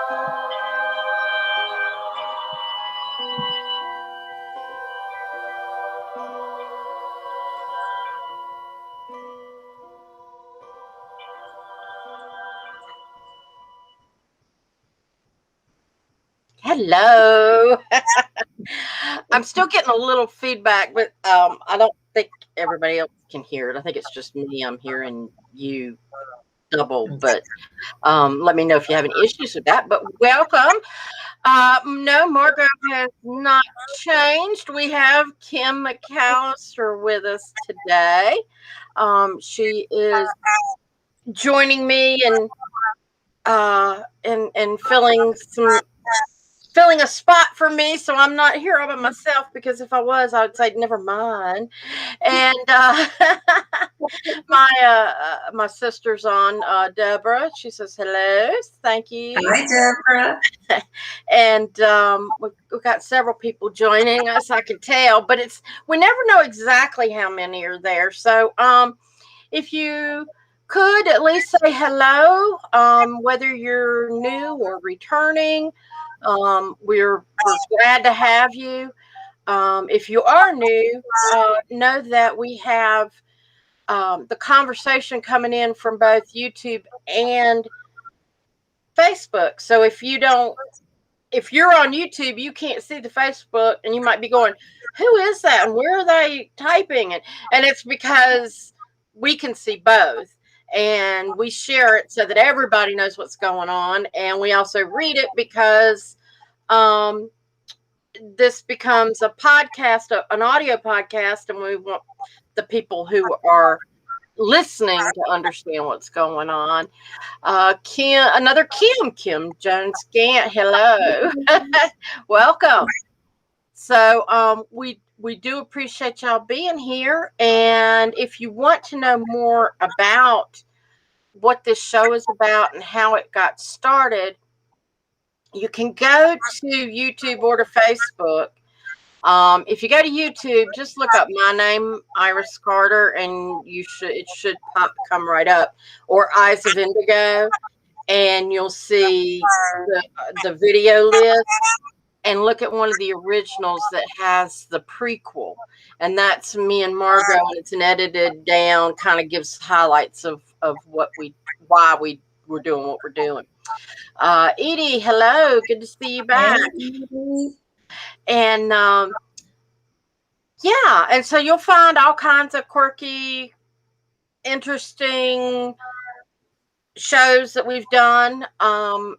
Hello. I'm still getting a little feedback, but I don't think everybody else can hear it. I think it's just me. I'm hearing you double, but let me know if you have any issues with that. But welcome. No, Margot has not changed. We have Kim McAllister with us today. She is joining me and filling a spot for me, so I'm not here all by myself, because if I was, I would say never mind. And my sister's on, Deborah. She says hello. Thank you. Hi, Deborah. And we've got several people joining us, I can tell, but we never know exactly how many are there. So if you could at least say hello, whether you're new or returning. We're glad to have you. If you are new, know that we have the conversation coming in from both YouTube and Facebook. So if you're on YouTube, you can't see the Facebook, and you might be going, "Who is that? And where are they typing?" And it's because we can see both. And we share it so that everybody knows what's going on. And we also read it because um, this becomes a podcast, an audio podcast, and we want the people who are listening to understand what's going on. Kim Jones Gant. Hello, welcome. So we do appreciate y'all being here, and if you want to know more about what this show is about and how it got started, you can go to YouTube or to Facebook. If you go to YouTube, just look up my name, Iris Carter, and it should come right up, or Eyes of Indigo, and you'll see the video list. And look at one of the originals that has the prequel, and that's me and Margot, and it's an edited down, kind of gives highlights of why we were doing what we're doing. Edie, hello, good to see you back. And yeah, and so you'll find all kinds of quirky, interesting shows that we've done, and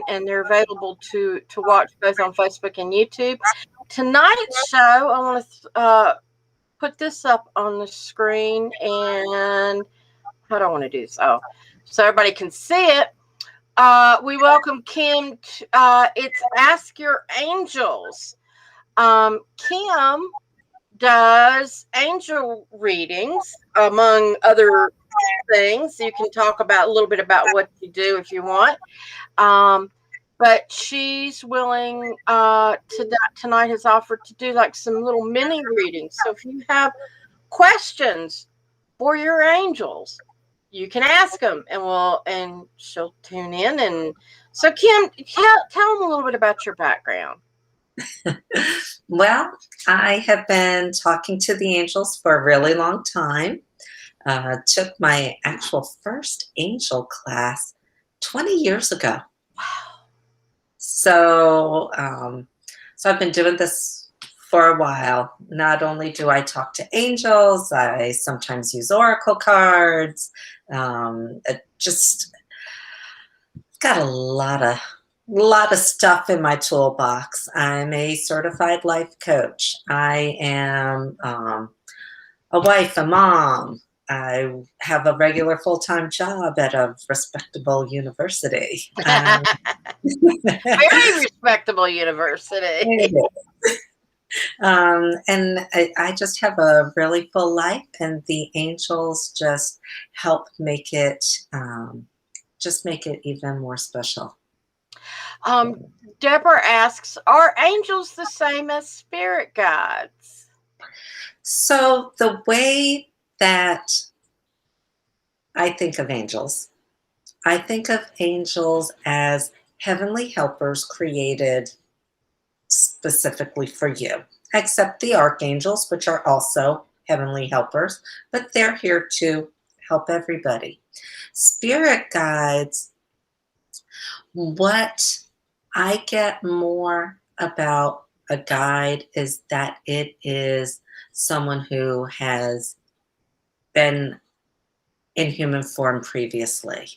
they're available to watch both on Facebook and YouTube. Tonight's show, I want to put this up on the screen, and how do I want to do this? Oh, so everybody can see it. We welcome Kim. It's Ask Your Angels. Kim does angel readings, among other things. You can talk about a little bit about what you do if you want. But she's willing tonight has offered to do like some little mini readings. So if you have questions for your angels, you can ask them, and she'll tune in. And so Kim, tell them a little bit about your background. Well, I have been talking to the angels for a really long time. Took my actual first angel class 20 years ago. Wow. So I've been doing this for a while. Not only do I talk to angels, I sometimes use oracle cards. It just got a lot of stuff in my toolbox. I'm a certified life coach. I am a wife, a mom. I have a regular full-time job at a respectable university. Very respectable university. And I just have a really full life, and the angels just help make it even more special. Deborah asks, are angels the same as spirit guides? So the way that I think of angels as heavenly helpers created specifically for you, except the archangels, which are also heavenly helpers, but they're here to help everybody. Spirit guides, what I get more about a guide is that it is someone who has been in human form previously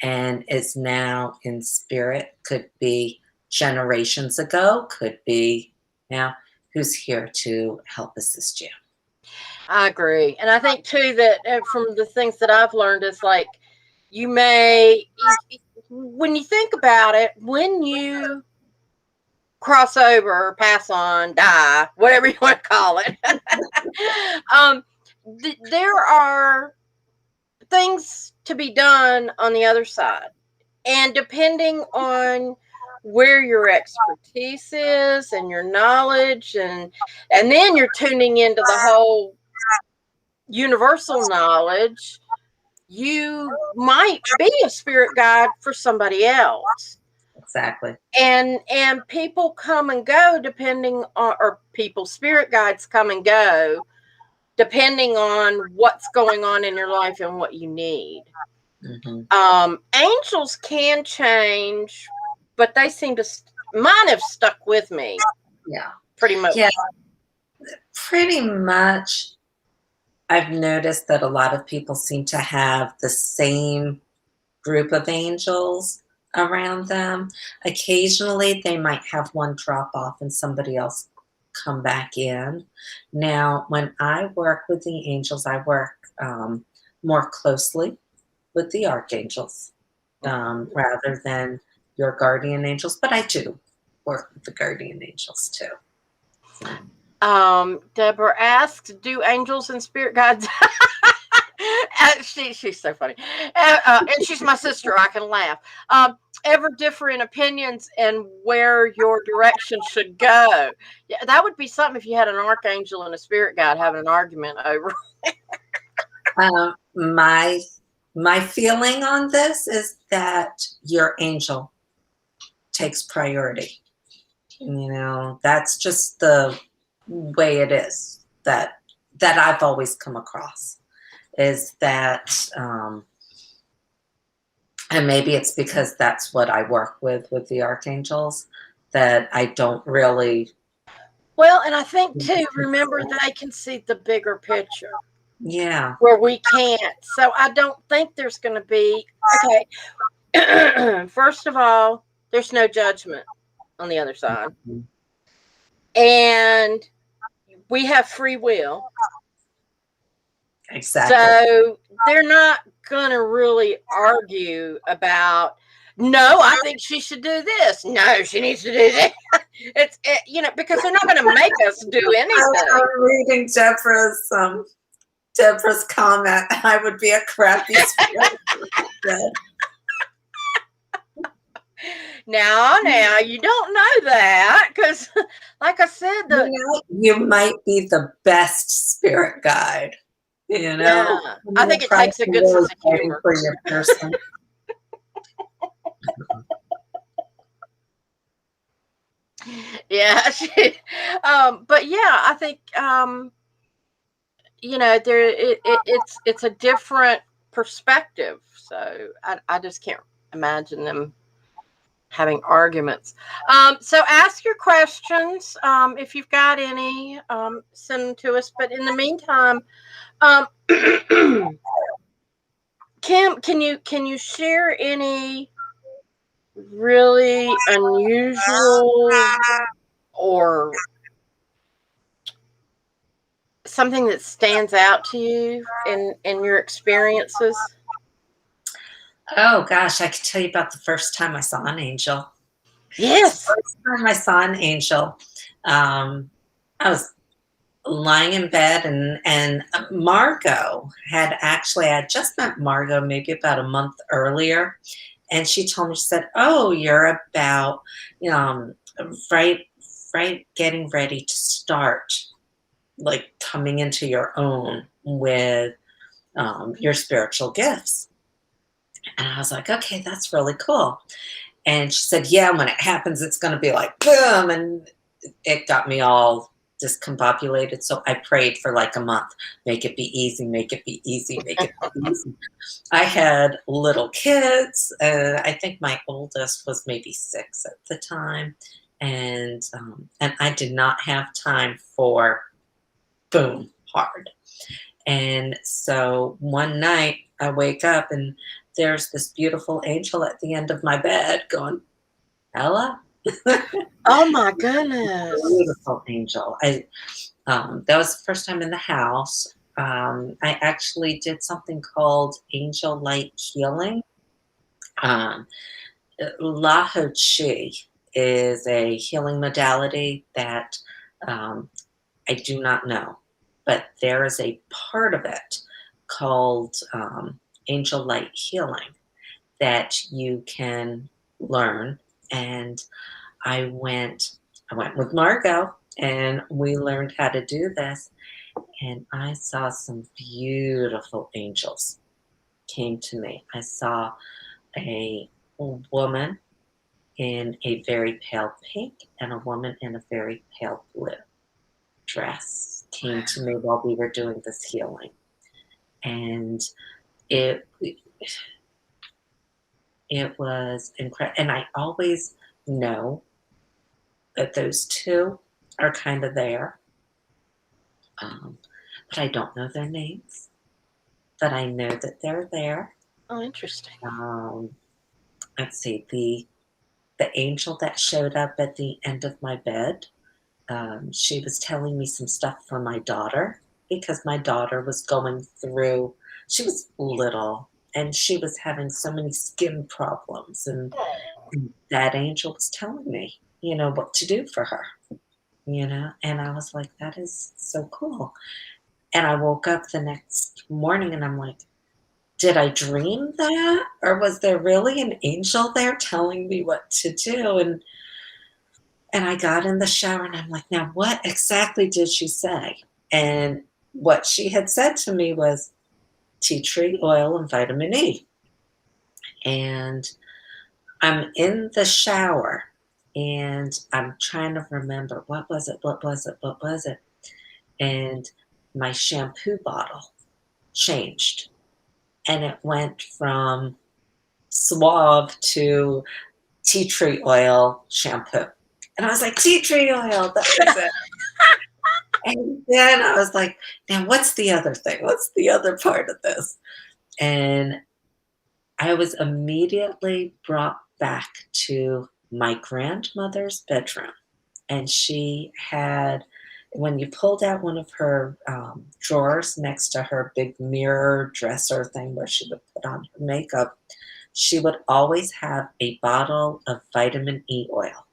and is now in spirit. Could be generations ago, could be now, who's here to help assist you. I agree. And I think too that from the things that I've learned is like you may when you think about it, when you cross over, pass on, die, whatever you want to call it. um, there are things to be done on the other side. And depending on where your expertise is and your knowledge and then you're tuning into the whole universal knowledge, you might be a spirit guide for somebody else. Exactly. And people come and go depending on, or people spirit guides come and go depending on what's going on in your life and what you need. Angels can change, but they seem to mine have stuck with me. Yeah, pretty much. Yeah, pretty much. I've noticed that a lot of people seem to have the same group of angels around them. Occasionally, they might have one drop off and somebody else come back in. Now, when I work with the angels, I work more closely with the archangels rather than your guardian angels, but I do work with the guardian angels too. So. Deborah asks, do angels and spirit guides she's so funny. And she's my sister. I can laugh. Ever differ in opinions and where your direction should go? Yeah, that would be something if you had an archangel and a spirit guide having an argument over. My feeling on this is that your angel takes priority. That's just the way it is that I've always come across. Is that, and maybe it's because that's what I work with the archangels, that I don't really. Well, and I think too, remember they can see the bigger picture. Yeah. Where we can't. So I don't think there's going to be, okay. First of all, there's no judgment on the other side. And we have free will. Exactly. So they're not going to really argue about, no, I think she should do this. No, she needs to do that. It's, because they're not going to make us do anything. I'm reading Deborah's comment. I would be a crappy spirit. Now, you don't know that because, like I said, you might be the best spirit guide. Yeah, I think it takes a good sense of humor for your person. Yeah, but yeah, I think it's a different perspective. So I just can't imagine them having arguments. So ask your questions if you've got any. Send them to us. But in the meantime, Kim, can you share any really unusual or something that stands out to you in your experiences? Oh gosh, I could tell you about the first time I saw an angel. Yes. The first time I saw an angel, I was lying in bed and Margot I had just met Margot maybe about a month earlier, and she told me, she said, oh, you're about right getting ready to start like coming into your own with your spiritual gifts. And I was like, okay, that's really cool. And she said, yeah, when it happens, it's going to be like, boom. And it got me all discombobulated. So I prayed for like a month. Make it be easy, make it be easy, make it be easy. I had little kids. I think my oldest was maybe 6 at the time. And I did not have time for boom hard. And so one night I wake up and there's this beautiful angel at the end of my bed going, Ella? Oh my goodness. Beautiful angel. That was the first time in the house. I actually did something called angel light healing. Um, La Ho Chi is a healing modality that um, I do not know, but there is a part of it called angel light healing that you can learn. And I went I went with Margot and we learned how to do this, and I saw some beautiful angels came to me. I saw a woman in a very pale pink and a woman in a very pale blue dress came to me while we were doing this healing. And it it was incredible. And I always know that those two are kind of there, um, but I don't know their names. But I know that they're there. Oh, interesting. Um, let's see, the angel that showed up at the end of my bed, she was telling me some stuff for my daughter because my daughter was going through. She was little and she was having so many skin problems, and that angel was telling me, what to do for her. And I was like, that is so cool. And I woke up the next morning and I'm like, did I dream that? Or was there really an angel there telling me what to do? And I got in the shower and I'm like, now what exactly did she say? And what she had said to me was tea tree oil and vitamin E. And I'm in the shower and I'm trying to remember what was it, what was it, what was it? And my shampoo bottle changed and it went from Suave to tea tree oil shampoo. And I was like, tea tree oil, that was it. And then I was like, now what's the other thing? What's the other part of this? And I was immediately brought back to my grandmother's bedroom. And she had, when you pulled out one of her drawers next to her big mirror dresser thing where she would put on her makeup, she would always have a bottle of vitamin E oil.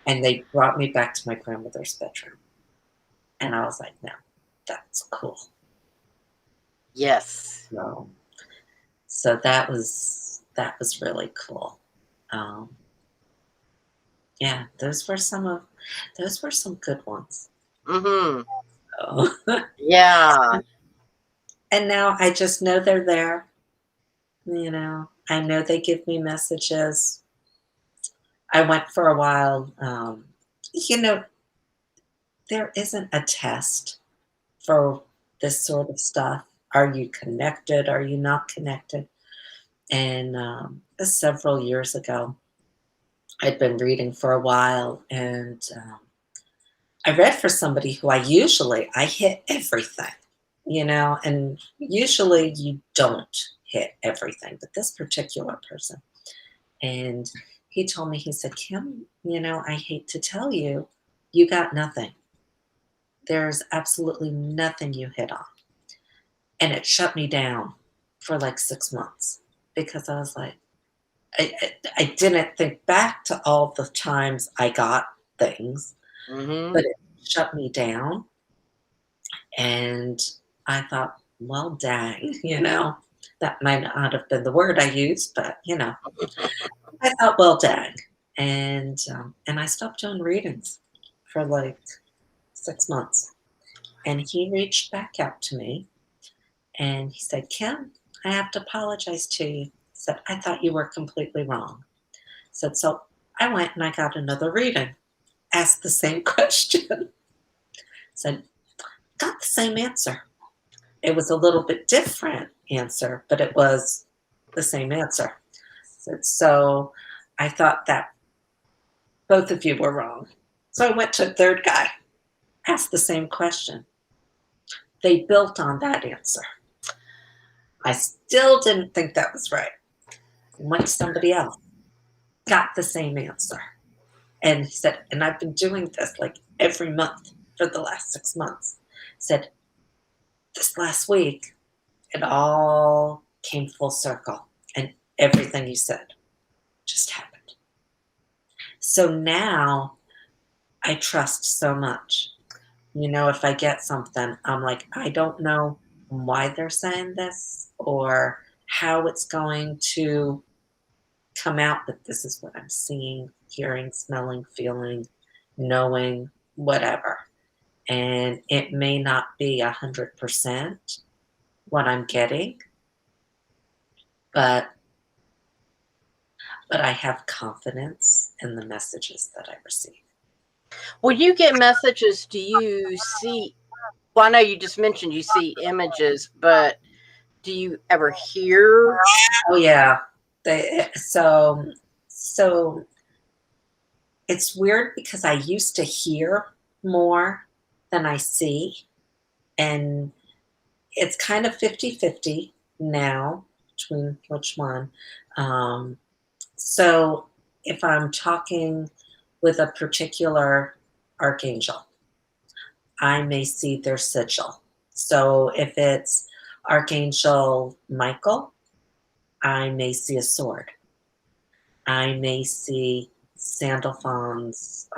And they brought me back to my grandmother's bedroom. And I was like, no, that's cool. Yes. So that was really cool. Um, yeah, those were some good ones. Mm-hmm. So, Yeah. and now I just know they're there. I know they give me messages. I went for a while. There isn't a test for this sort of stuff. Are you connected? Are you not connected? And several years ago, I'd been reading for a while, and I read for somebody who I hit everything, and usually you don't hit everything, but this particular person. And he told me, he said, Kim, I hate to tell you, you got nothing. There's absolutely nothing you hit on. And it shut me down for like 6 months because I was like, I didn't think back to all the times I got things, Mm-hmm. but it shut me down. And I thought, well, dang, that might not have been the word I used, but I thought, well, dang, and I stopped doing readings for like 6 months. And he reached back out to me and he said, Kim, I have to apologize to you. He said, I thought you were completely wrong. Said, so I went and I got another reading. Asked the same question. Said, got the same answer. It was a little bit different answer, but it was the same answer. Said, so I thought that both of you were wrong. So I went to a third guy, asked the same question. They built on that answer. I still didn't think that was right. Went to somebody else, got the same answer. And he said, and I've been doing this like every month for the last 6 months. Said, this last week, it all came full circle. And everything you said just happened. So now I trust so much. If I get something, I'm like, I don't know why they're saying this or how it's going to come out, but this is what I'm seeing, hearing, smelling, feeling, knowing, whatever. And it may not be 100% what I'm getting, but I have confidence in the messages that I receive. When you get messages, do you see? Well, I know you just mentioned you see images, but do you ever hear? Oh yeah. So it's weird because I used to hear more than I see, and it's kind of 50-50 now between which one. Um, so if I'm talking with a particular archangel, I may see their sigil. So if it's Archangel Michael, I may see a sword. I may see Sandalphon's.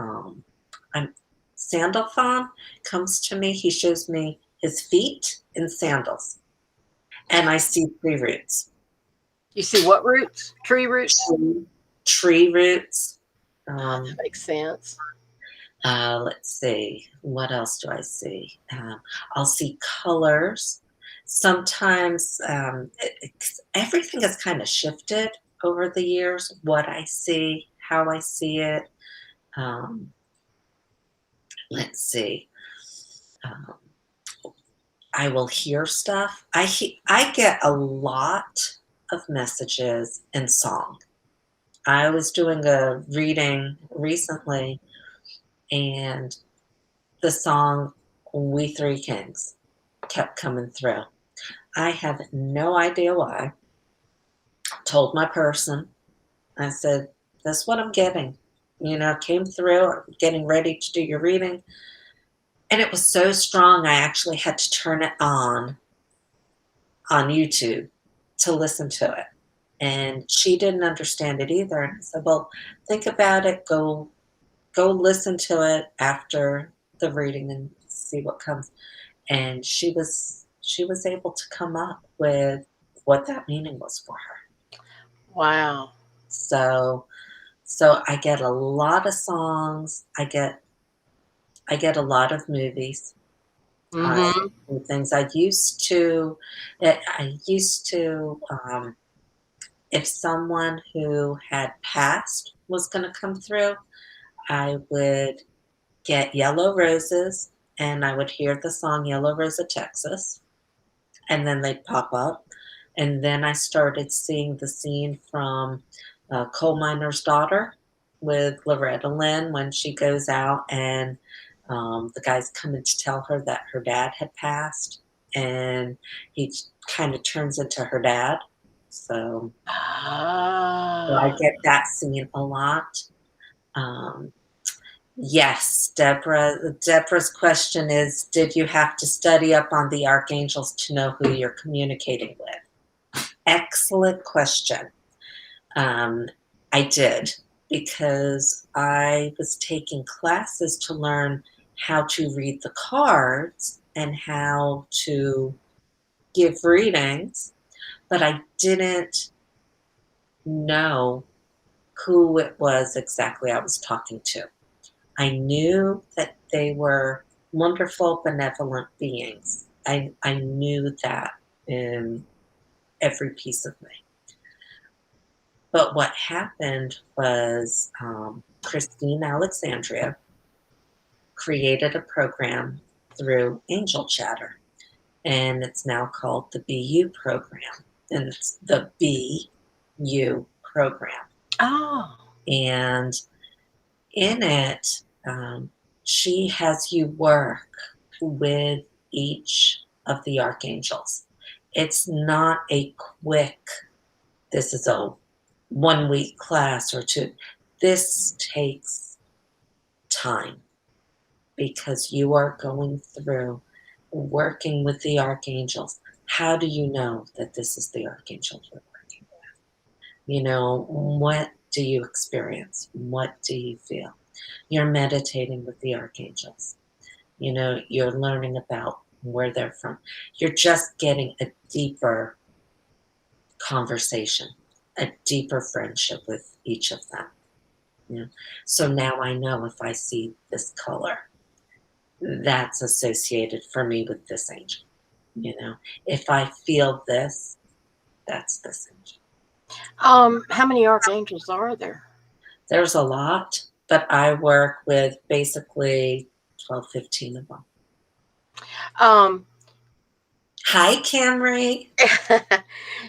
Sandalphon comes to me. He shows me his feet in sandals, and I see tree roots. You see what roots? Tree roots? Tree roots. That makes sense. Let's see. What else do I see? I'll see colors. Sometimes everything has kind of shifted over the years. What I see, how I see it. Um, let's see. Um, I will hear stuff. I get a lot of messages in song. I was doing a reading recently, and the song We Three Kings kept coming through. I have no idea why. Told my person, I said, that's what I'm getting. Came through, I'm getting ready to do your reading. And it was so strong, I actually had to turn it on YouTube to listen to it. And she didn't understand it either. And I said, well, think about it. Go listen to it after the reading and see what comes. And she was able to come up with what that meaning was for her. Wow. So I get a lot of songs. I get a lot of movies. Mm-hmm. Things I used to. If someone who had passed was going to come through, I would get Yellow Roses, and I would hear the song Yellow Rose of Texas, and then they'd pop up. And then I started seeing the scene from Coal Miner's Daughter with Loretta Lynn when she goes out and the guy's coming to tell her that her dad had passed, and he kind of turns into her dad. So I Ah. get that scene a lot. Yes, Deborah. Deborah's question is, did you have to study up on the archangels to know who you're communicating with? Excellent question. I did, because I was taking classes to learn how to read the cards and how to give readings, but I didn't know who it was exactly I was talking to. I knew that they were wonderful, benevolent beings. I knew that in every piece of me. But what happened was Christine Alexandria created a program through Angel Chatter, and it's now called the BU program, and it's the BU program. Oh. And in it, she has you work with each of the archangels. It's not a quick, this is a 1 week class or two. This takes time because you are going through working with the archangels. How do you know that this is the archangel you're working with? You know, what do you experience? What do you feel? You're meditating with the archangels. You know, you're learning about where they're from. You're just getting a deeper conversation, a deeper friendship with each of them. Yeah. So now I know if I see this color, that's associated for me with this angel. You know, if I feel this, that's this angel. How many archangels are there? There's a lot, but I work with basically 12, 15 of them. Um, Hi, Camry.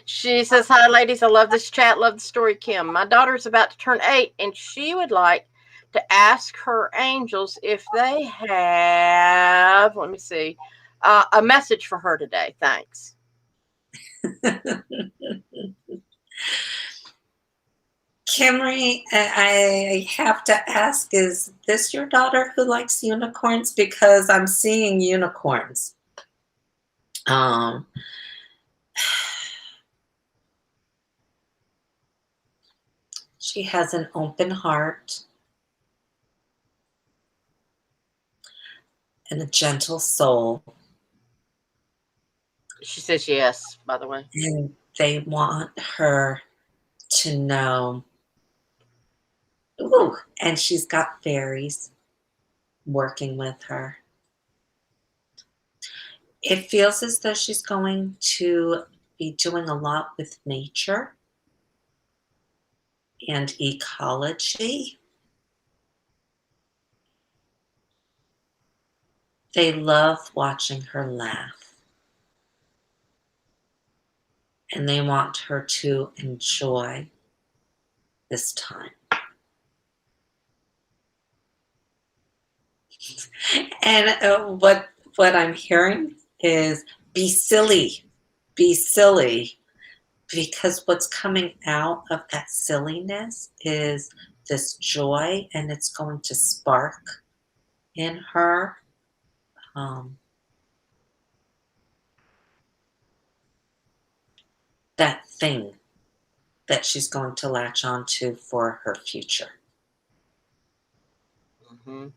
she says, "Hi, ladies. I love this chat. Love the story, Kim. My daughter's about to turn 8, and she would like to ask her angels if they have, let me see, a message for her today. Thanks." Camry, I have to ask, is this your daughter who likes unicorns? Because I'm seeing unicorns. Um, she has an open heart and a gentle soul. She says yes, by the way. And they want her to know. Ooh, and she's got fairies working with her. It feels as though she's going to be doing a lot with nature and ecology. They love watching her laugh. And they want her to enjoy this time. And what I'm hearing is be silly, because what's coming out of that silliness is this joy, and it's going to spark in her that thing that she's going to latch onto for her future. Mm-hmm.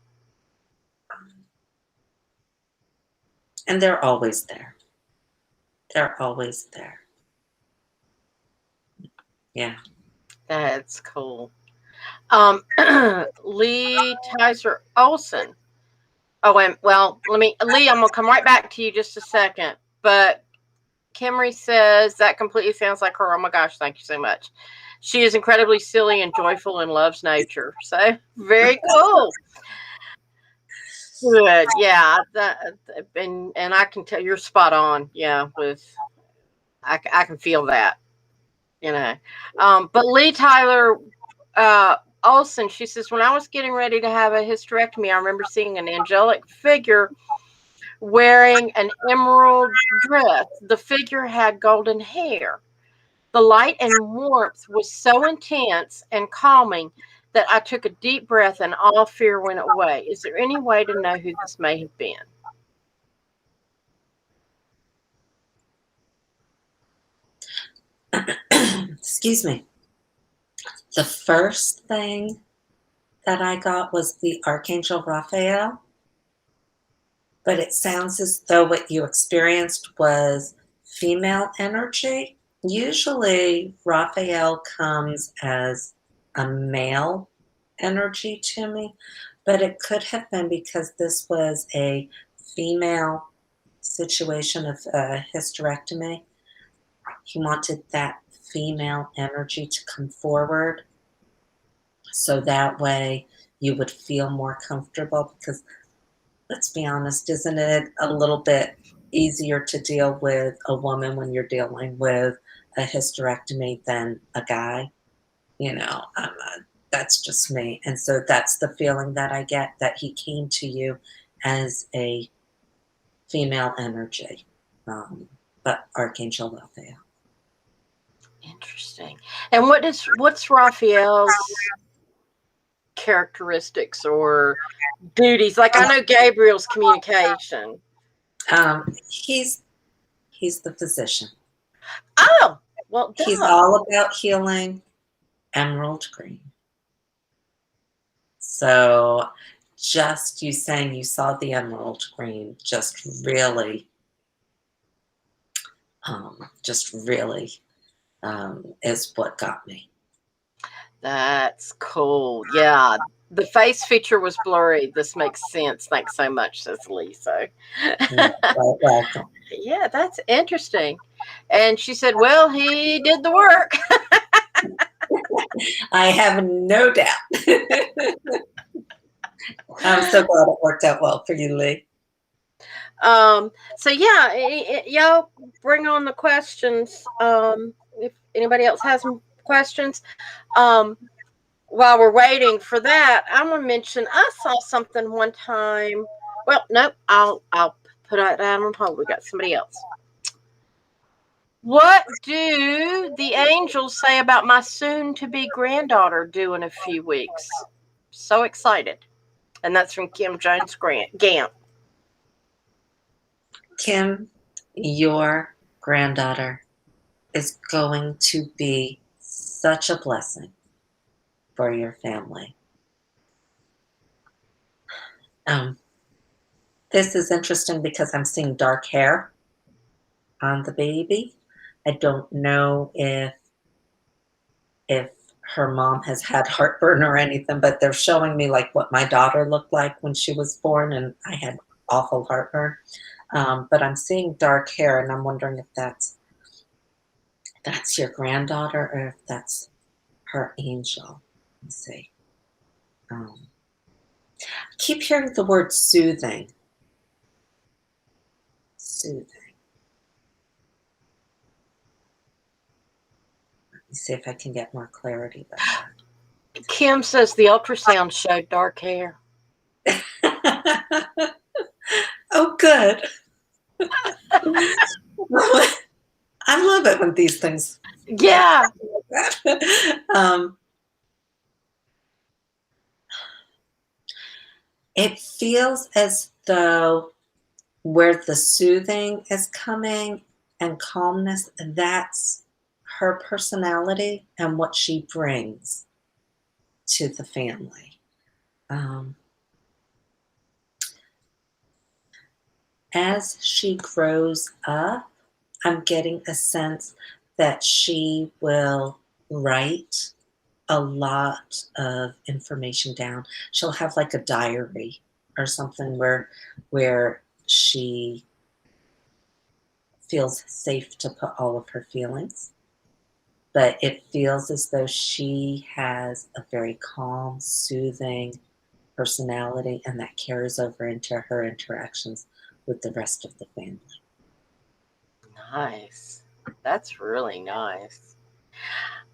And they're always there. They're always there. Yeah. That's cool. Lee Tyser Olson. Oh, and well, Lee, I'm gonna come right back to you just a second. But Kimry says that completely sounds like her. Oh my gosh, thank you so much. She is incredibly silly and joyful and loves nature. So very cool. Good, yeah. And I can tell you're spot on. Yeah, with I can feel that. You know, but Lee Tyler Olson, she says, when I was getting ready to have a hysterectomy, I remember seeing an angelic figure wearing an emerald dress. The figure had golden hair. The light and warmth was so intense and calming that I took a deep breath and all fear went away. Is there any way to know who this may have been? Excuse me. The first thing that I got was the Archangel Raphael, but it sounds as though what you experienced was female energy. Usually, Raphael comes as a male energy to me, but it could have been because this was a female situation of hysterectomy. He wanted that female energy to come forward, so that way you would feel more comfortable, because let's be honest, isn't it a little bit easier to deal with a woman when you're dealing with a hysterectomy than a guy? You know, that's just me. And so that's the feeling that I get, that he came to you as a female energy, but Archangel Raphael. Interesting. And what's Raphael's characteristics or duties? Like, I know Gabriel's communication. He's the physician. Oh, well, He's duh. all about healing, emerald green. So just you saying you saw the emerald green just really is what got me. That's cool. Yeah. The face feature was blurry. This makes sense. Thanks so much, says Lisa. Quite welcome. Yeah, that's interesting. And she said, well, he did the work. I have no doubt. I'm so glad it worked out well for you, Lee. So yeah, y'all bring on the questions. If anybody else has some questions, while we're waiting for that, I'm gonna mention I saw something one time. Well, nope, I'll put that down on hold. We got somebody else. What do the angels say about my soon-to-be granddaughter due in a few weeks? So excited. And that's from Kim Jones Gant. Kim, your granddaughter is going to be such a blessing for your family. This is interesting because I'm seeing dark hair on the baby. I don't know if her mom has had heartburn or anything, but they're showing me like what my daughter looked like when she was born, and I had awful heartburn. But I'm seeing dark hair, and I'm wondering if that's your granddaughter or if that's her angel. Let's see. I keep hearing the word soothing. Soothing. Let me see if I can get more clarity about that. Kim says the ultrasound showed dark hair. Oh, good. I love it when these things. Yeah. It feels as though where the soothing is coming and calmness, that's her personality and what she brings to the family. As she grows up, I'm getting a sense that she will write a lot of information down. She'll have like a diary or something where she feels safe to put all of her feelings. But it feels as though she has a very calm, soothing personality, and that carries over into her interactions with the rest of the family. Nice. That's really nice.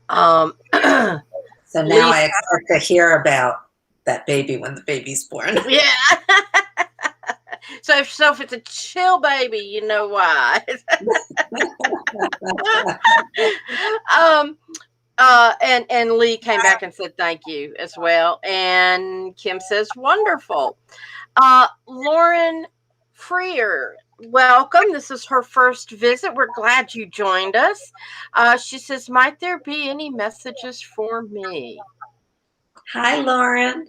So now I expect to hear about that baby when the baby's born. Yeah. So if it's a chill baby, you know why. And Lee came back and said thank you as well. And Kim says wonderful. Lauren Freer, welcome. This is her first visit. We're glad you joined us. She says, might there be any messages for me? Hi, Lauren.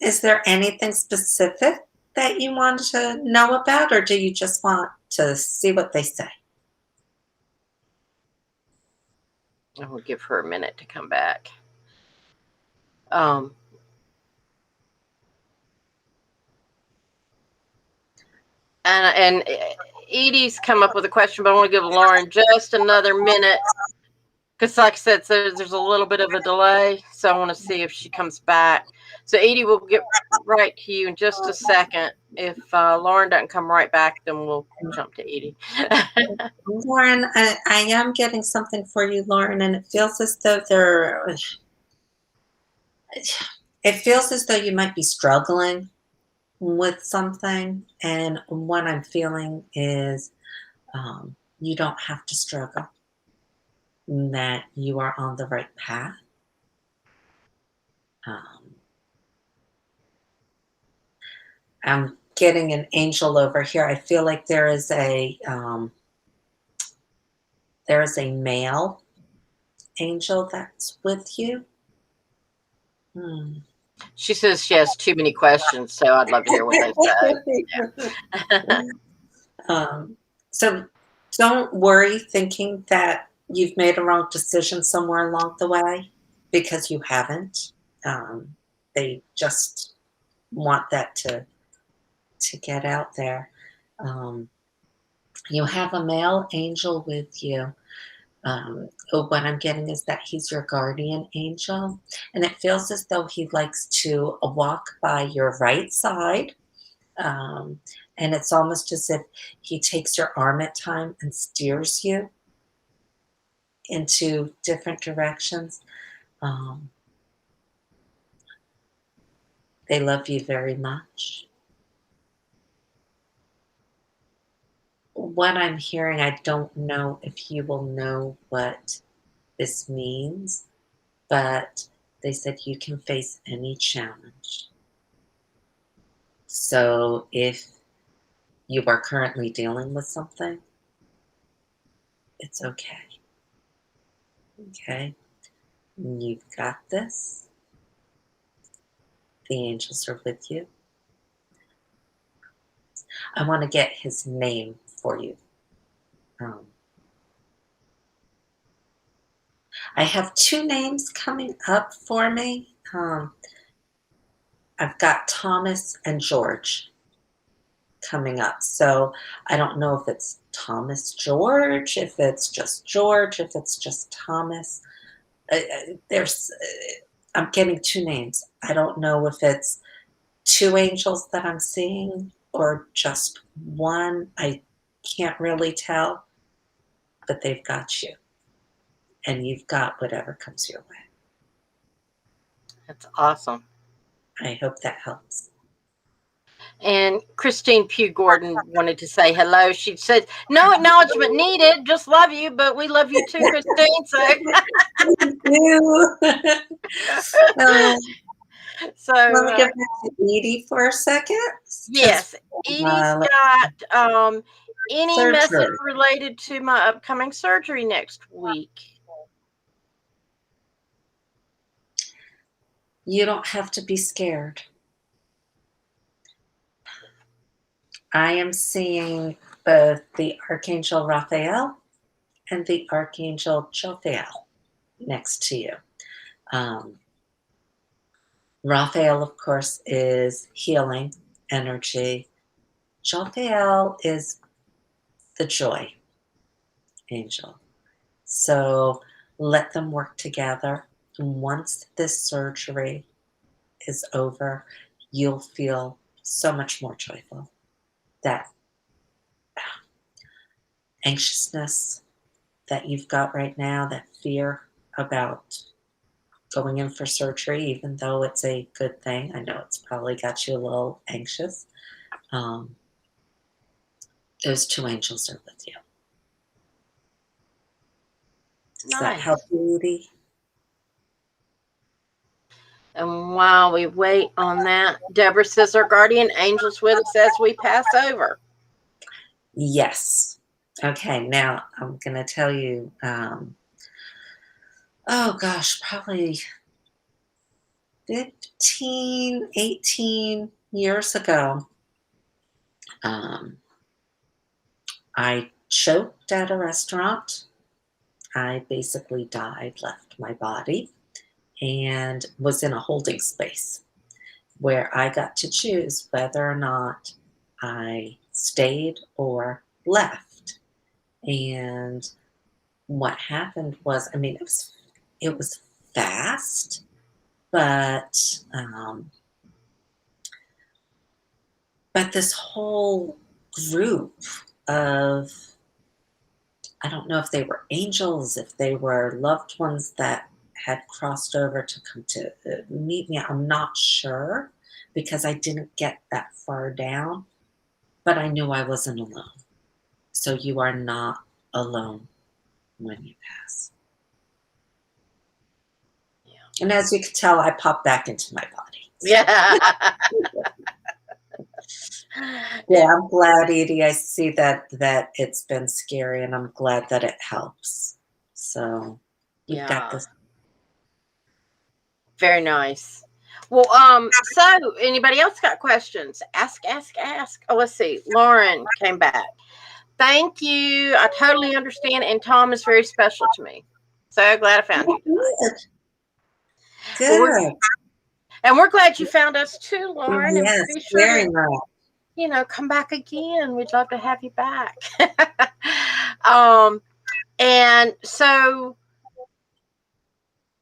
Is there anything specific that you want to know about, or do you just want to see what they say? I will give her a minute to come back. And Edie's come up with a question, but I want to give Lauren just another minute Because, like I said, so there's a little bit of a delay, so I want to see if she comes back. So, Edie, will get right to you in just a second. If Lauren doesn't come right back, then we'll jump to Edie. Lauren, I am getting something for you, Lauren, and it feels as though it feels as though you might be struggling with something, and what I'm feeling is you don't have to struggle, that you are on the right path. Um, I'm getting an angel over here. I feel like there is a male angel that's with you. Hmm. She says she has too many questions, so I'd love to hear what they say. Yeah. um, so don't worry thinking that you've made a wrong decision somewhere along the way, because you haven't. They just want that to get out there. Um, you have a male angel with you. What I'm getting is that he's your guardian angel, and it feels as though he likes to walk by your right side. Um, and it's almost as if he takes your arm at time and steers you into different directions. Um, they love you very much. What I'm hearing, I don't know if you will know what this means, but they said you can face any challenge. So if you are currently dealing with something, it's okay. Okay? You've got this. The angels are with you. I want to get his name for you. Um, I have two names coming up for me. I've got Thomas and George coming up. So I don't know if it's Thomas George, if it's just George, if it's just Thomas. There's, I'm getting two names. I don't know if it's two angels that I'm seeing or just one. I can't really tell, but they've got you, and you've got whatever comes your way. That's awesome. I hope that helps. And Christine Pugh Gordon wanted to say hello. She said, "No acknowledgement needed. Just love you, but we love you too, Christine." So, Thank you. uh, so Let me get back to Edie for a second, because yes, Edie's got any message surgery. related to my upcoming surgery next week. You don't have to be scared. I am seeing both the Archangel Raphael and the Archangel Jophiel next to you. Um, Raphael, of course, is healing energy. Jophiel is the joy angel. So let them work together. Once this surgery is over, you'll feel so much more joyful. That anxiousness that you've got right now, that fear about going in for surgery, even though it's a good thing, I know it's probably got you a little anxious. Um, those two angels are with you. Does that Nice. help you, Edie? And while we wait on that, Deborah says our guardian angel's with us as we pass over. Yes. Okay, now I'm going to tell you, oh gosh, probably 15, 18 years ago, um, I choked at a restaurant. I basically died, left my body, and was in a holding space where I got to choose whether or not I stayed or left. And what happened was, I mean, it was fast, but this whole group of, I don't know if they were angels, if they were loved ones that had crossed over to come to meet me. I'm not sure because I didn't get that far down, but I knew I wasn't alone. So you are not alone when you pass. Yeah. And as you can tell, I popped back into my body. Yeah. Yeah, I'm glad, Edie. I see that it's been scary, and I'm glad that it helps. So you've got Yeah. this. Very nice. Well, so anybody else got questions? Ask, ask, ask. Oh, let's see. Lauren came back. Thank you. I totally understand. And Tom is very special to me. So glad I found Oh, you tonight. Well, good. we're glad you found us too, Lauren. And Yes, be sure very to, much. come back again. We'd love to have you back. um, and so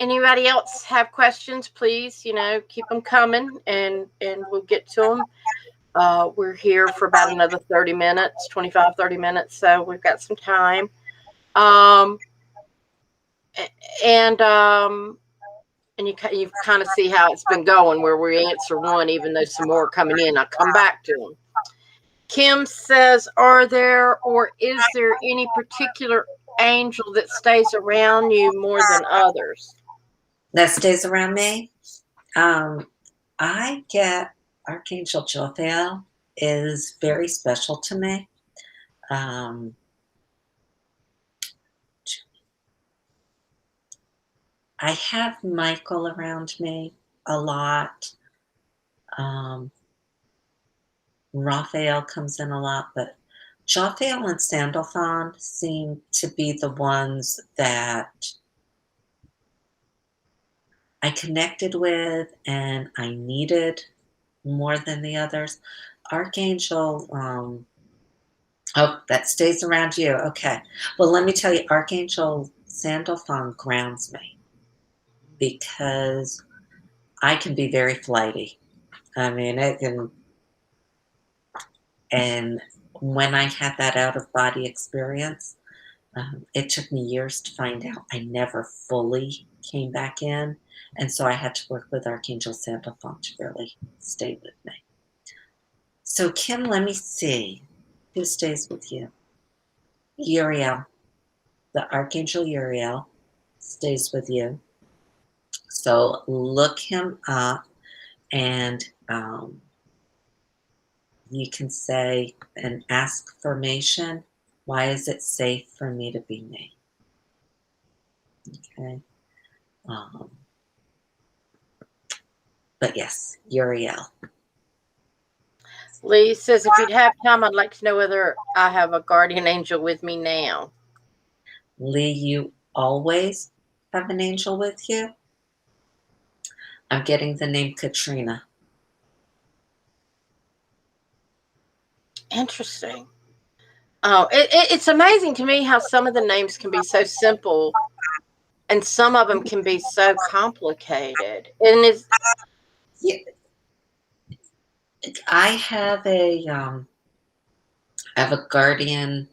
anybody else have questions, please, keep them coming and we'll get to them. We're here for about another 30 minutes, 25, 30 minutes. So we've got some time. Um, and, um, and you kind of see how it's been going where we answer one, even though some more are coming in. I'll come back to them. Kim says, are there or is there any particular angel that stays around you more than others? That stays around me. I get Archangel Jophiel is very special to me. Um, I have Michael around me a lot. Um, Raphael comes in a lot, but Jophiel and Sandalphon seem to be the ones that I connected with and I needed more than the others. Archangel, oh, that stays around you. Okay. Well, let me tell you, Archangel Sandalphon grounds me because I can be very flighty. I mean, it can, and when I had that out of body experience, it took me years to find out I never fully came back in. And so I had to work with Archangel Sandalphon to really stay with me. So, Kim, let me see who stays with you. Uriel, the Archangel Uriel stays with you. So look him up and you can say and ask formation. Why is it safe for me to be me? Okay. Um, but yes, Uriel. Lee says, if you'd have time, I'd like to know whether I have a guardian angel with me now. Lee, you always have an angel with you. I'm getting the name Katrina. Interesting. Oh, it's amazing to me how some of the names can be so simple and some of them can be so complicated. And it's, Yeah, I have a guardian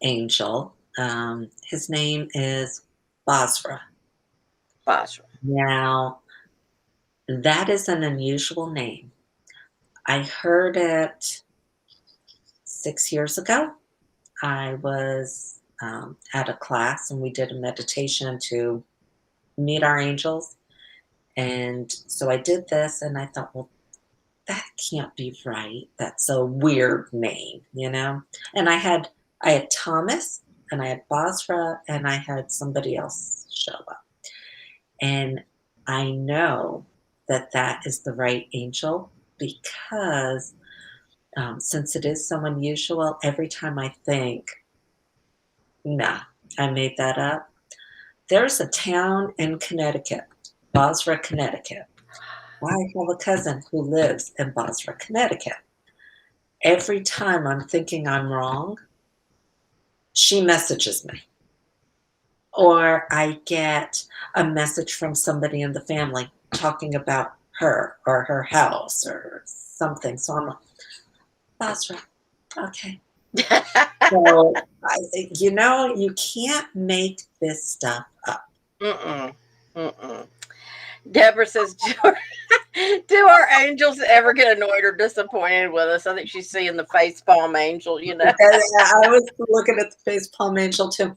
angel. His name is Basra. Basra. Now, that is an unusual name. I heard it 6 years ago. I was at a class and we did a meditation to meet our angels. And so I did this and I thought, well, that can't be right. That's a weird name, you know? And I had Thomas and I had Basra and I had somebody else show up. And I know that that is the right angel because since it is so unusual, every time I think, nah, I made that up. There's a town in Connecticut, Basra, Connecticut. I have a cousin who lives in Basra, Connecticut. Every time I'm thinking I'm wrong, she messages me. or I get a message from somebody in the family talking about her or her house or something. So I'm like, Basra, okay. So, you can't make this stuff up. Mm-mm. Mm-mm. Deborah says, do our angels ever get annoyed or disappointed with us? I think she's seeing the face palm angel, you know. And I was looking at the face palm angel too.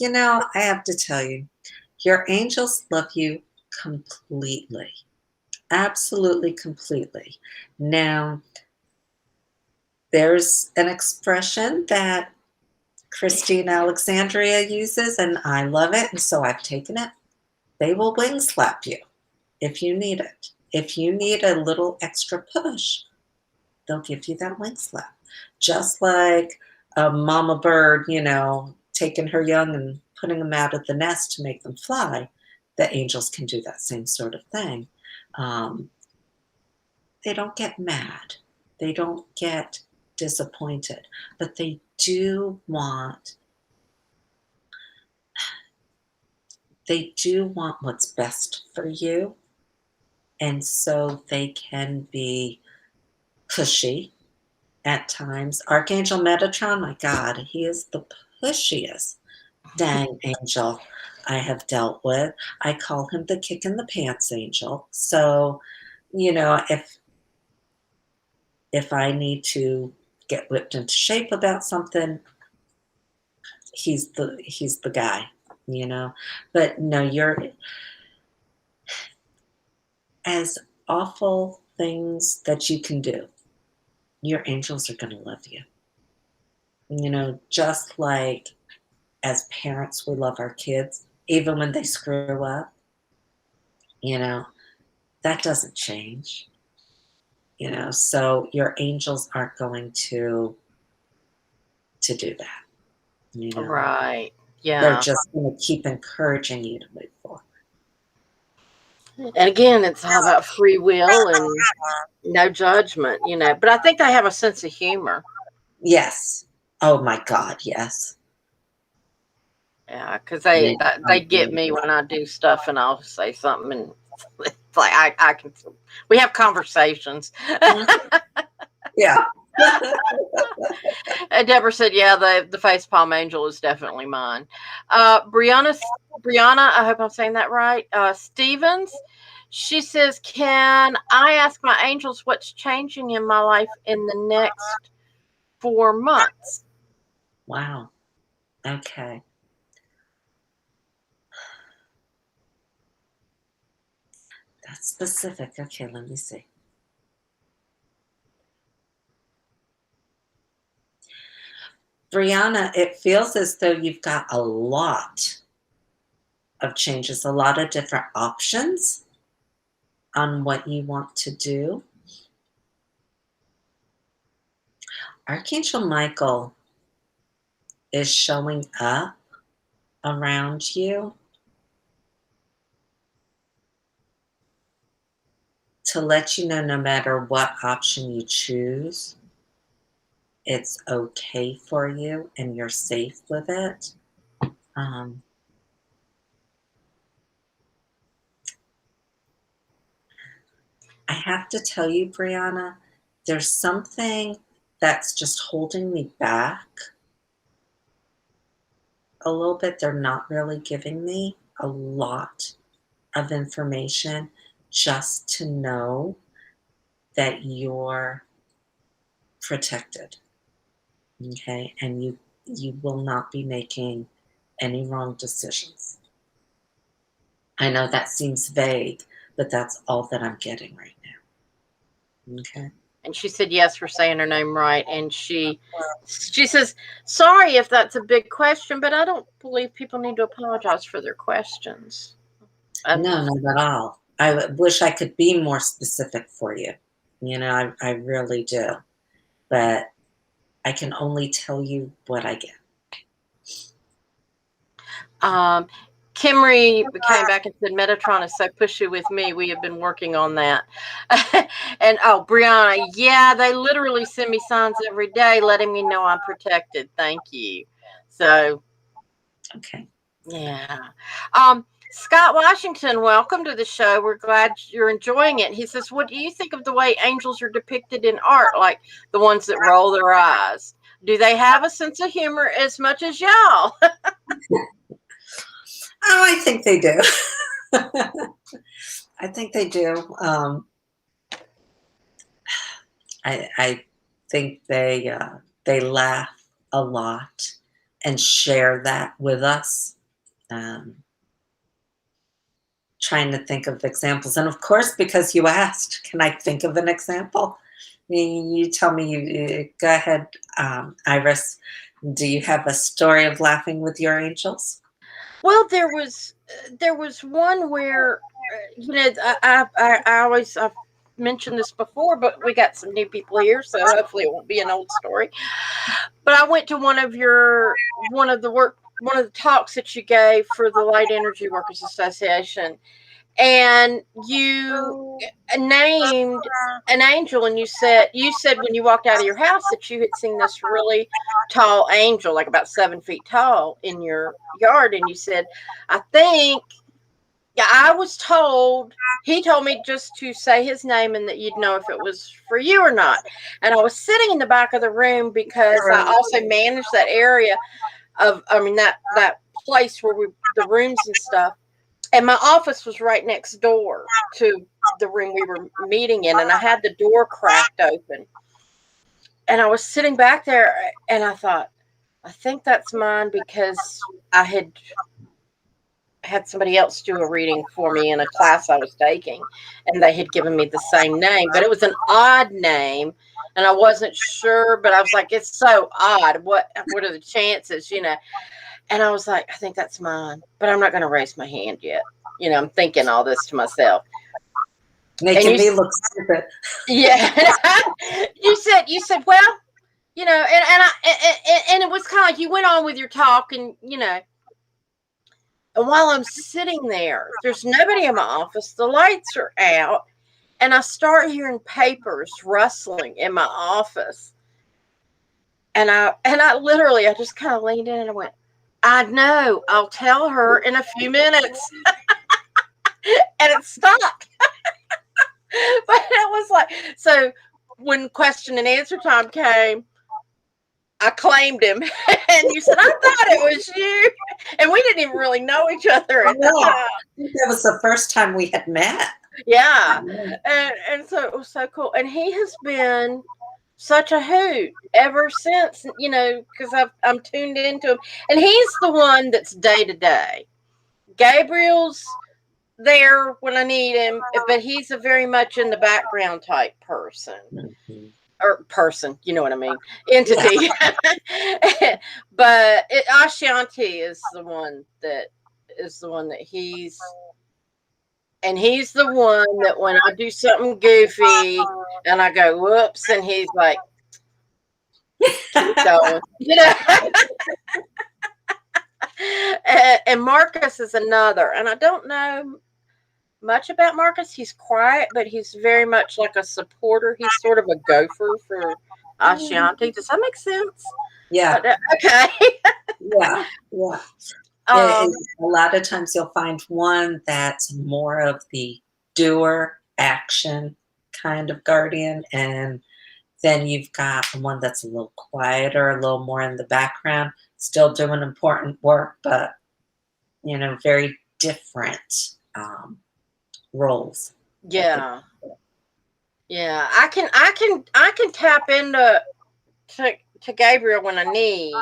I have to tell you, your angels love you completely, absolutely completely. Now, there's an expression that Christine Alexandria uses, and I love it, and so I've taken it. They will wing slap you if you need it. If you need a little extra push, they'll give you that wing slap. Just like a mama bird, taking her young and putting them out of the nest to make them fly, the angels can do that same sort of thing. Um, they don't get mad. They don't get disappointed, but they do want what's best for you, and so they can be pushy at times. Archangel Metatron, my God, he is the pushiest dang angel I have dealt with. I call him the kick in the pants angel. So, if I need to get whipped into shape about something, he's the guy. But no, you're as awful things that you can do. Your angels are going to love you. Just like as parents, we love our kids, even when they screw up, you know, that doesn't change, so your angels aren't going to do that, you know. Right. They're Yeah. just going to keep encouraging you to move forward. And again, it's all about free will and no judgment, you know. But I think they have a sense of humor. Yes. Oh my God, yes. Yeah, because They they get really me do. when I do stuff and I'll say something and it's like I can we have conversations. Mhm. Yeah. And Deborah said, "Yeah, the face palm angel is definitely mine." Brianna, I hope I'm saying that right. Stevens, she says, "Can I ask my angels what's changing in my life in the next 4 months?" Wow. Okay. That's specific. Okay, let me see. Brianna, it feels as though you've got a lot of changes, a lot of different options on what you want to do. Archangel Michael is showing up around you to let you know no matter what option you choose, it's okay for you and you're safe with it. Um, I have to tell you, Brianna, there's something that's just holding me back a little bit. They're not really giving me a lot of information just to know that you're protected, okay? And you will not be making any wrong decisions. I know that seems vague, but that's all that I'm getting right now. Okay. And she said yes for saying her name right. And she says, "Sorry if that's a big question, but I don't believe people need to apologize for their questions." And No, not at all. Wish I could be more specific for you. I really do. But I can only tell you what I get. um, Kimry came back and said, "Metatron is so pushy with me. We have been working on that." And oh, Brianna, yeah, they literally send me signs every day letting me know I'm protected. Thank you. So Okay. Yeah. Scott Washington, welcome to the show. We're glad you're enjoying it. He says, what do you think of the way angels are depicted in art, like the ones that roll their eyes? Do they have a sense of humor as much as y'all? Oh, I think they do. I think they do. I think they laugh a lot and share that with us. Um, Trying to think of examples, and of course, because you asked, can I think of an example? You tell me. Go ahead, Iris. Do you have a story of laughing with your angels? Well, there was one where I always I've mentioned this before, but we got some new people here, so hopefully it won't be an old story. But I went to one of the talks that you gave for the Light Energy Workers Association, and you named an angel, and you said when you walked out of your house that you had seen this really tall angel, like about 7 feet tall, in your yard, and you said, I think, yeah, I was told, he told me just to say his name and that you'd know if it was for you or not. And I was sitting in the back of the room because I also managed that area that place where the rooms and stuff. And my office was right next door to the room we were meeting in, and I had the door cracked open. And I was sitting back there, and I thought, I think that's mine, because I had somebody else do a reading for me in a class I was taking, and they had given me the same name, but it was an odd name, and I wasn't sure, but I was like, it's so odd. What are the chances, And I was like, I think that's mine, but I'm not going to raise my hand yet. I'm thinking all this to myself. And Making me look stupid. yeah, you said, well, and it was kind of like you went on with your talk, and while I'm sitting there, there's nobody in my office. The lights are out, and I start hearing papers rustling in my office. And I literally, I just kind of leaned in and I went, I know, I'll tell her in a few minutes. And it stopped. But it was like, so when question and answer time came, I claimed him. And you said, I thought it was you. And we didn't even really know each other at the Yeah, I time. think that was the first time we had met. Yeah. And so it was so cool. And he has been such a hoot ever since, because I'm tuned into him. And he's the one that's day to day. Gabriel's there when I need him, but he's a very much in the background type person. Mhm. Or person, you know what I mean? Yeah. Entity. But Ashanti is the one that he's the one that when I do something goofy and I go whoops, and he's like, keep going, and Marcus is another, and I don't know much about Marcus. He's quiet, but he's very much like a supporter. He's sort of a gopher for Ashanti. Does that make sense? Yeah. Okay. Yeah. Yeah. um, A lot of times you'll find one that's more of the doer action kind of guardian, and then you've got one that's a little quieter, a little more in the background, still doing important work, but very different roles that they. yeah, yeah. I can tap into to Gabriel when I need,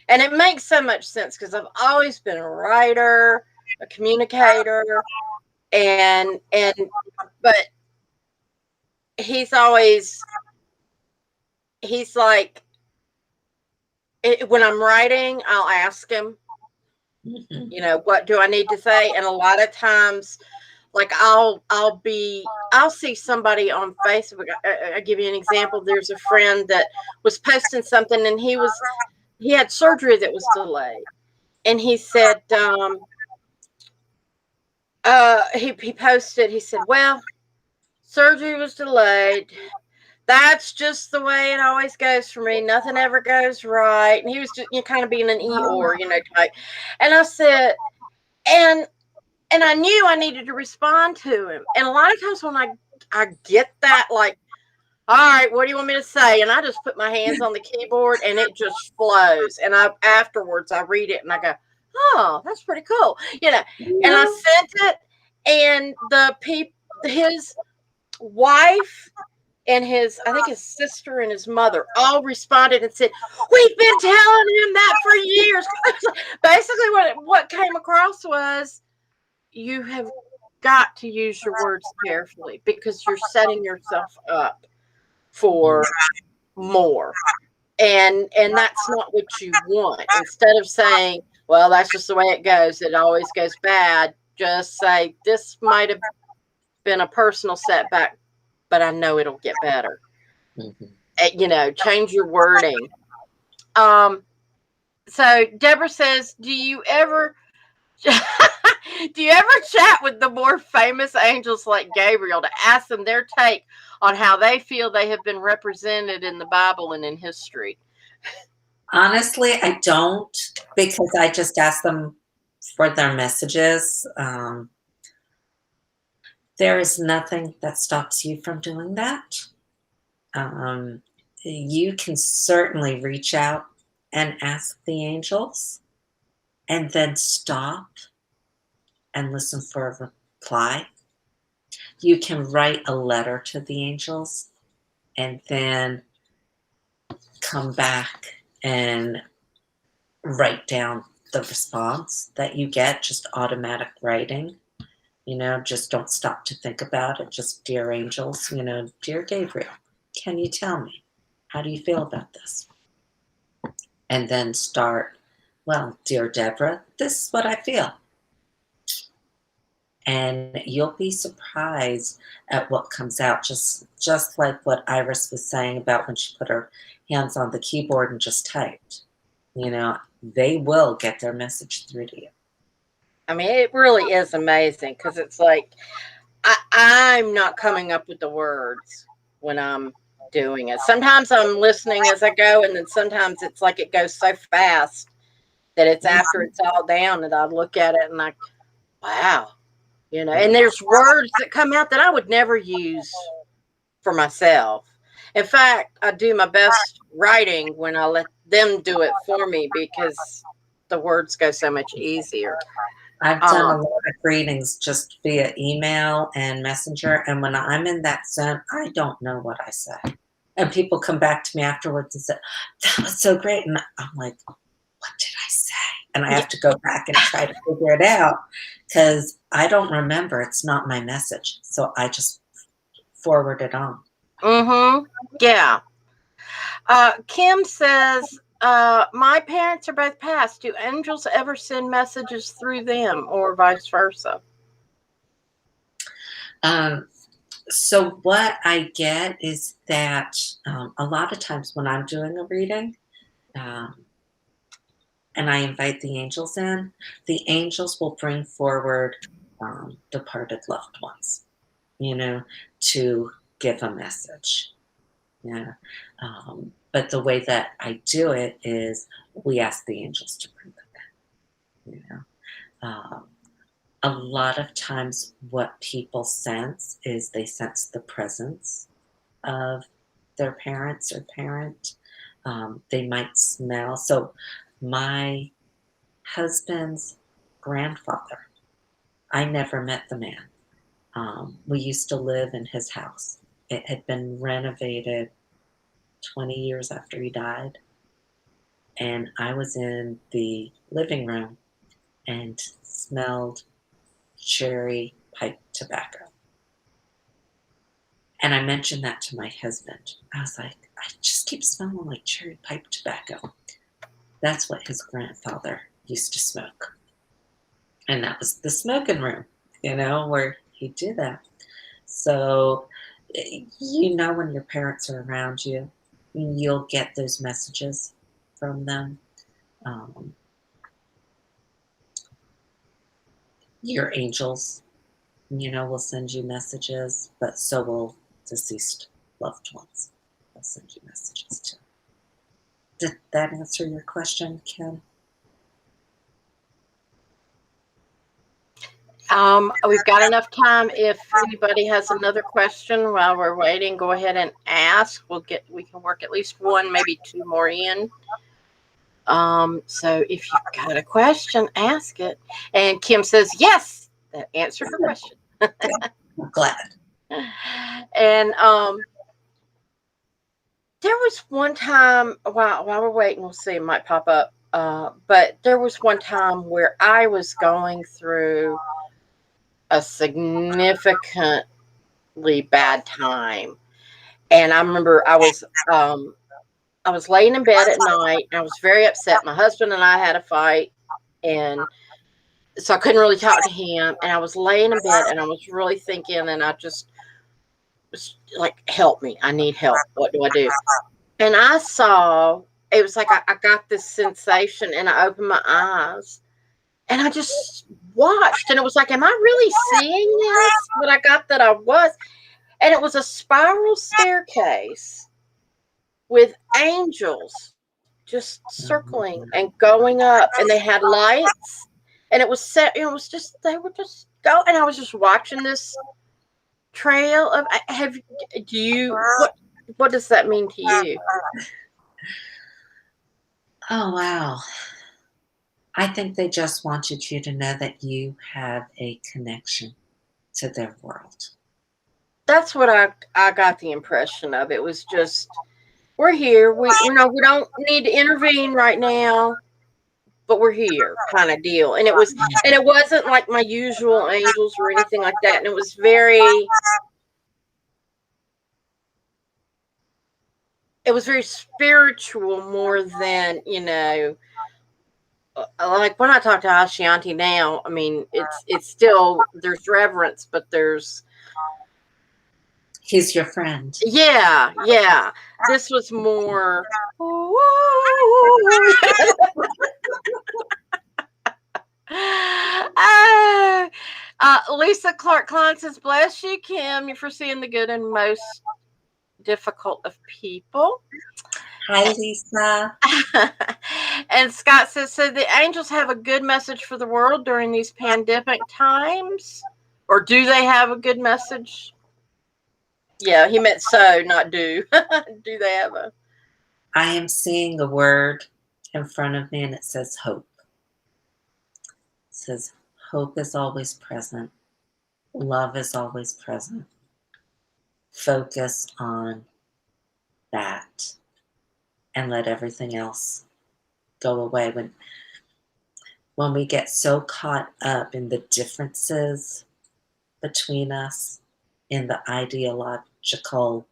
and it makes so much sense because I've always been a writer, a communicator, and but he's always he's like, when I'm writing, I'll ask him, Mhm. what do I need to say? And a lot of times, like I'll see somebody on Facebook. I'll give you an example. There's a friend that was posting something, and he had surgery that was delayed, and he said, he posted. He said, well, surgery was delayed. That's just the way it always goes for me. Nothing ever goes right. And he was just, kind of being an Eeyore, type. And I said, and I knew I needed to respond to him. And a lot of times when I get that, like, all right, what do you want me to say? And I just put my hands on the keyboard and it just flows. And afterwards I read it and I go, oh, that's pretty cool. And I sent it, and his wife and I think his sister and his mother all responded and said, we've been telling him that for years. Basically what came across was, you have got to use your words carefully because you're setting yourself up for more. And that's not what you want. Instead of saying, well, that's just the way it goes, it always goes bad, just say, this might have been a personal setback, but I know it'll get better. Change your wording. So Deborah says, do you ever chat with the more famous angels like Gabriel to ask them their take on how they feel they have been represented in the Bible and in history? Honestly, I don't, because I just ask them for their messages. There is nothing that stops you from doing that. You can certainly reach out and ask the angels and then stop and listen for a reply. You can write a letter to the angels and then come back and write down the response that you get, just automatic writing. Just don't stop to think about it. Just, dear angels, dear Gabriel, can you tell me, how do you feel about this? And then start, well, dear Deborah, this is what I feel. And you'll be surprised at what comes out. Just like what Iris was saying about when she put her hands on the keyboard and just typed. They will get their message through to you. I mean, it really is amazing, because it's like, I'm not coming up with the words when I'm doing it. Sometimes I'm listening as I go, and then sometimes it's like it goes so fast that it's after it's all down that I look at it and wow, and there's words that come out that I would never use for myself. In fact, I do my best writing when I let them do it for me, because the words go so much easier. I've done a lot of readings just via email and messenger, and when I'm in that zone, I don't know what I say. And people come back to me afterwards and say, that was so great. And I'm like, what did I say? And I have to go back and try to figure it out, because I don't remember. It's not my message. So I just forward it on. Yeah. Kim says, my parents are both passed. Do angels ever send messages through them, or vice versa? So what I get is that a lot of times when I'm doing a reading, and I invite the angels in, the angels will bring forward departed loved ones, to give a message. Yeah. But the way that I do it is we ask the angels to bring them in. A lot of times what people sense is they sense the presence of their parents or parent. They might smell. So my husband's grandfather, I never met the man. We used to live in his house. It had been renovated 20 years after he died. And I was in the living room and smelled cherry pipe tobacco. And I mentioned that to my husband. I was like, I just keep smelling like cherry pipe tobacco. That's what his grandfather used to smoke. And that was the smoking room, where he'd do that. So, when your parents are around you, you'll get those messages from them. Your angels, will send you messages, but so will deceased loved ones. I'll send you messages too. Did that answer your question, Kim? We've got enough time. If anybody has another question while we're waiting, go ahead and ask. We can work at least one, maybe two more in. So if you've got a question, ask it. And Kim says, yes, that answered her question. I'm glad. And there was one time while we're waiting, we'll see, it might pop up. But there was one time where I was going through a significantly bad time. And I remember I was laying in bed at night and I was very upset. My husband and I had a fight, and so I couldn't really talk to him. And I was laying in bed and I was really thinking, and I just was like, help me. I need help. What do I do? And I saw, it was like I got this sensation, and I opened my eyes and I just watched, and it was like, am I really seeing this? But I got that I was. And it was a spiral staircase with angels just circling and going up, and they had lights, and it was set. It was just, they were just go, and I was just watching this trail of. Do you what does that mean to you? Oh, wow. I think they just wanted you to know that you have a connection to their world. That's what I got the impression of. It was just, we're here. We don't need to intervene right now, but we're here, kind of deal. And it wasn't like my usual angels or anything like that. And it was very spiritual, more than, like when I talk to Ashanti now, I mean, it's still, there's reverence, but there's, he's your friend. Yeah. This was more. Lisa Clark Klein says, bless you, Kim, for seeing the good in most difficult of people. Hi, Lisa. And Scott says, so the angels have a good message for the world during these pandemic times? Or do they have a good message? Yeah, he meant so, not do. Do they have a? I am seeing a word in front of me, and it says hope. It says hope is always present. Love is always present. Focus on that and let everything else go away. When we get so caught up in the differences between us, in the ideological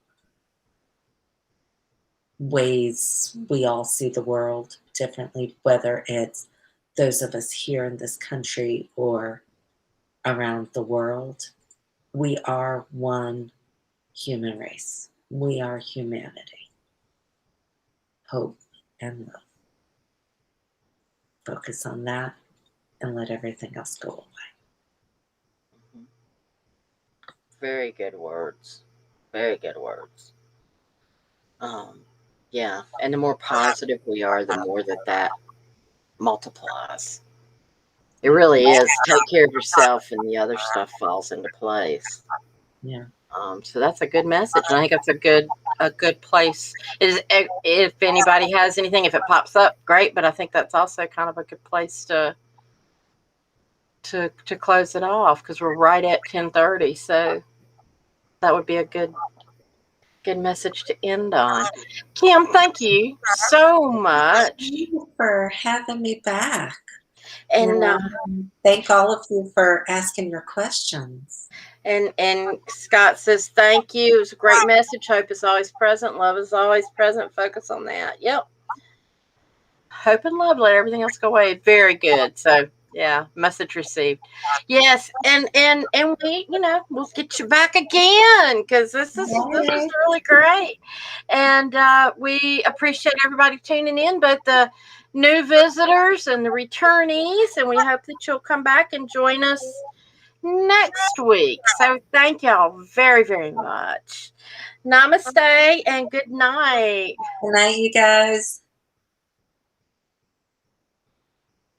ways we all see the world differently, whether it's those of us here in this country or around the world, we are one human race. We are humanity. Hope and love. Focus on that and let everything else go away. Very good words. Very good words. Yeah, and the more positive we are, the more that multiplies. It really is. Take care of yourself, and the other stuff falls into place. Yeah. So that's a good message, and I think that's a good place. If anybody has anything, if it pops up, great. But I think that's also kind of a good place to close it off, because we're right at 10:30. So that would be a good message to end on. Kim, thank you so much. Thank you for having me back. And thank all of you for asking your questions. And Scott says, thank you. It was a great message. Hope is always present. Love is always present. Focus on that. Yep. Hope and love. Let everything else go away. Very good. So yeah, message received. Yes, and we, we'll get you back again, because this is really great, and we appreciate everybody tuning in, both the new visitors and the returnees, and we hope that you'll come back and join us next week. So thank y'all very, very much. Namaste and good night. Good night, you guys.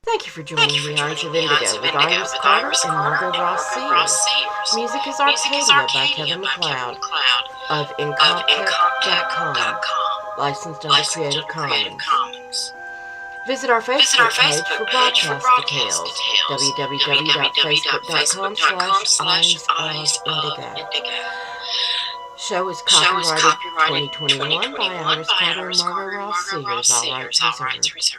Thank you for joining the Eyes of Indigo with Iris Carter and Margot Ross Sears. Music is Arcadia by Kevin MacLeod of Incomptech.com, licensed under Creative Commons. Visit our Facebook page for broadcast details, www.facebook.com/eyesofIndigo. Show is copyrighted 2021 by Iris Carter and Margot Ross Sears, all rights reserved.